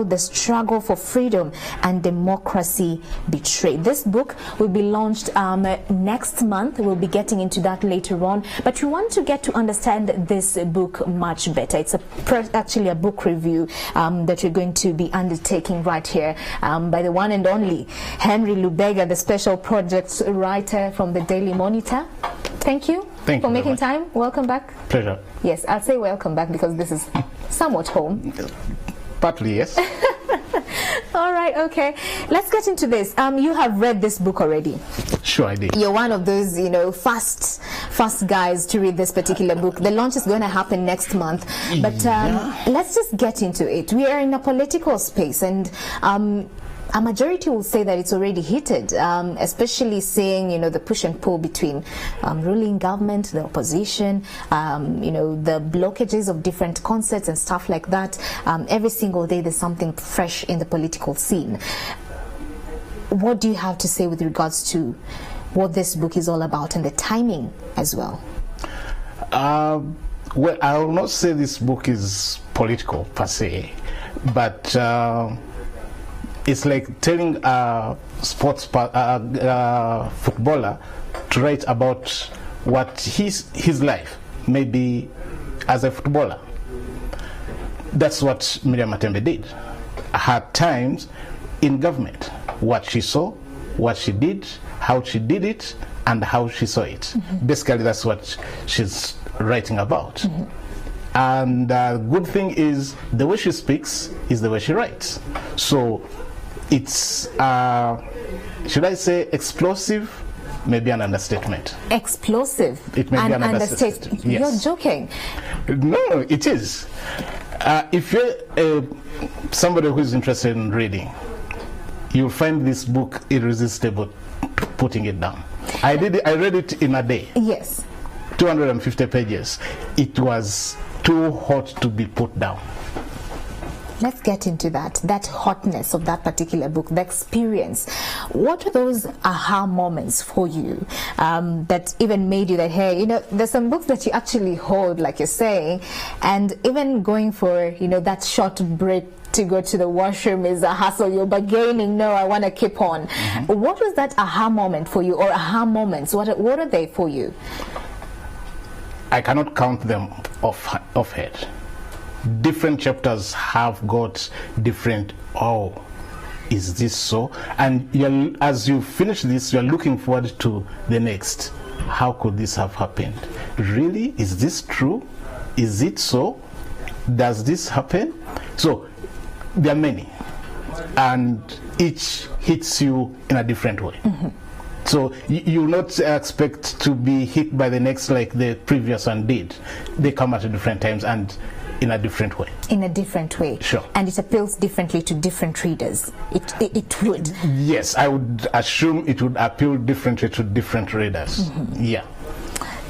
The Struggle for Freedom and Democracy Betrayed. This book will be launched next month. We'll be getting into that later on, but we want to get to understand this book much better. It's actually a book review that we're going to be undertaking right here by the one and only Henry Lubega, the special projects writer from the Daily Monitor. Thank you for making time. Welcome back. Pleasure. Yes, I'll say welcome back because this is somewhat home. Partly, yes. All right, okay. Let's get into this. You have read this book already. Sure, I did. You're one of those, fast guys to read this particular book. The launch is going to happen next month. But let's just get into it. We are in a political space, and a majority will say that it's already heated, especially seeing, the push and pull between ruling government, the opposition, the blockages of different concerts and stuff like that. Every single day there's something fresh in the political scene. What do you have to say with regards to what this book is all about and the timing as well? Well, I will not say this book is political per se, but it's like telling a footballer to write about what his life may be as a footballer. That's what Miriam Matembe did. Her times in government, what she saw, what she did, how she did it, and how she saw it. Basically, that's what she's writing about. And the good thing is the way she speaks is the way she writes. So it's, should I say explosive? Maybe an understatement. Explosive? It may be an understatement. Yes. You're joking. No, it is. If you're somebody who is interested in reading, you'll find this book irresistible putting it down. I read it in a day. Yes. 250 pages. It was too hot to be put down. Let's get into that hotness of that particular book, the experience. What are those aha moments for you that even made you that, hey, there's some books that you actually hold, like you're saying, and even going for, that short break to go to the washroom is a hassle. You're bargaining, no, I want to keep on. What was that aha moment for you, or aha moments? What are they for you? I cannot count them off head. Different chapters have got different, is this so? And as you finish this, you're looking forward to the next. How could this have happened? Really? Is this true? Is it so? Does this happen? So there are many, and each hits you in a different way. So you'll not expect to be hit by the next like the previous one did. They come at different times and in a different way. In a different way. Sure. And it appeals differently to different readers. It would. Yes, I would assume it would appeal differently to different readers. Yeah.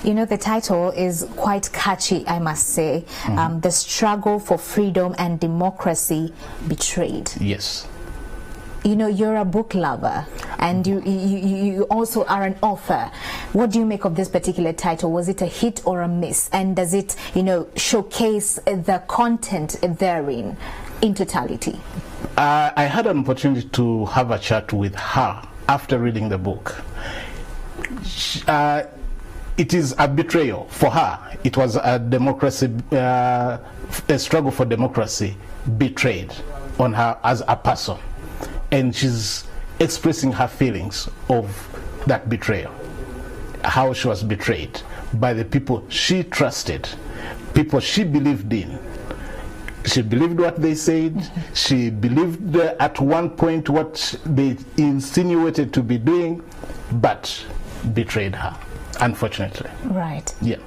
The title is quite catchy, I must say. The Struggle for Freedom and Democracy Betrayed. Yes. You're a book lover, and you also are an author. What do you make of this particular title? Was it a hit or a miss? And does it, showcase the content therein in totality? I had an opportunity to have a chat with her after reading the book. It is a betrayal for her. It was a democracy, a struggle for democracy betrayed on her as a person. And she's expressing her feelings of that betrayal, how she was betrayed by the people she trusted, people she believed in. She believed what they said. She believed at one point what they insinuated to be doing, but betrayed her, unfortunately. Right. Yeah.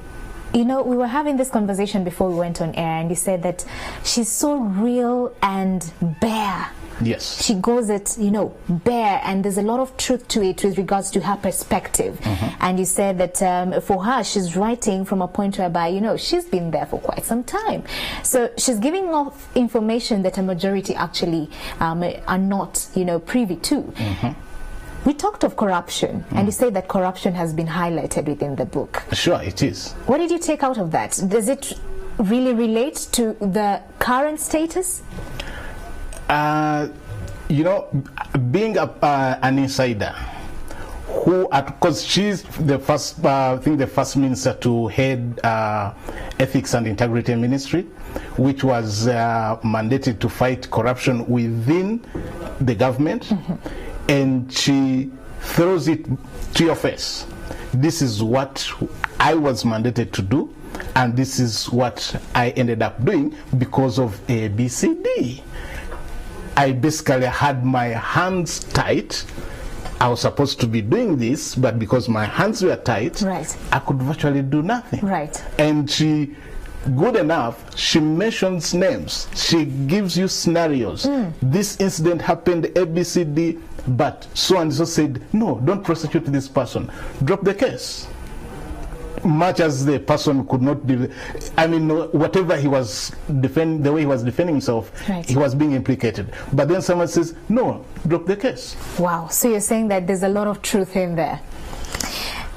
We were having this conversation before we went on air, and you said that she's so real and bare. Yes. She goes it, bare, and there's a lot of truth to it with regards to her perspective. And you said that for her, she's writing from a point whereby, she's been there for quite some time. So she's giving off information that a majority actually are not, privy to. We talked of corruption, and you say that corruption has been highlighted within the book. Sure, it is. What did you take out of that? Does it really relate to the current status? You know, being an insider, because she's the first, I think the first minister to head Ethics and Integrity Ministry, which was mandated to fight corruption within the government, and she throws it to your face. This is what I was mandated to do, and this is what I ended up doing because of ABCD. I basically had my hands tight. I was supposed to be doing this, but because my hands were tight, right, I could virtually do nothing. Right. And she, good enough, she mentions names. She gives you scenarios. This incident happened, ABCD, but so and so said, no, don't prosecute this person. Drop the case. Much as the person could not be, I mean, whatever he was defending, the way he was defending himself, right, he was being implicated. But then someone says, no, drop the case. Wow. So you're saying that there's a lot of truth in there.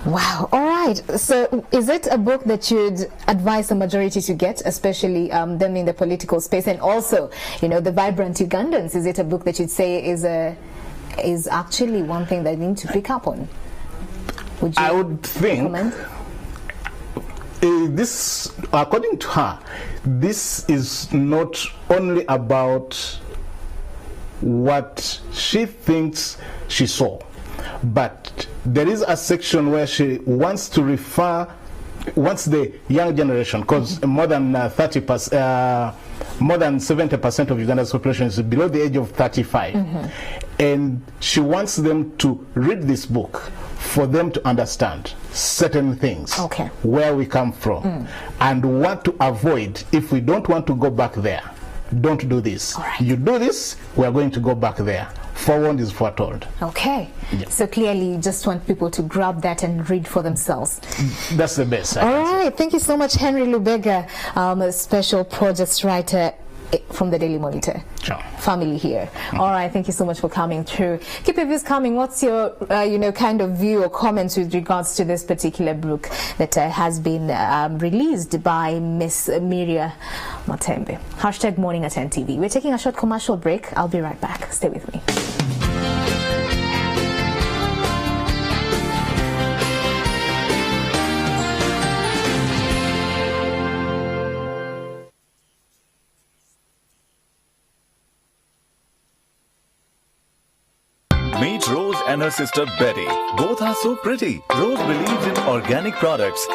Wow. All right. So is it a book that you'd advise the majority to get, especially them in the political space, and also, you know, the vibrant Ugandans? Is it a book that you'd say is actually one thing they need to pick up on? Would you I would think recommend? This, according to her, this is not only about what she thinks she saw, but there is a section where she wants to refer, wants the young generation, because more than 30%, more than 70% of Uganda's population is below the age of 35, and she wants them to read this book for them to understand certain things, okay, where we come from, and what to avoid. If we don't want to go back there, don't do this. All right. You do this, we are going to go back there. Forewarned is foretold. Okay. Yeah. So clearly you just want people to grab that and read for themselves. That's the best. All right. Thank you so much, Henry Lubega, a special projects writer from the Daily Monitor. Sure. Family here. All right. Thank you so much for coming through. Keep your views coming. What's your, kind of view or comments with regards to this particular book that has been released by Miss Miria Matembe? Hashtag Morning at NTV. We're taking a short commercial break. I'll be right back. Stay with me. Meet Rose and her sister Betty. Both are so pretty. Rose believes in organic products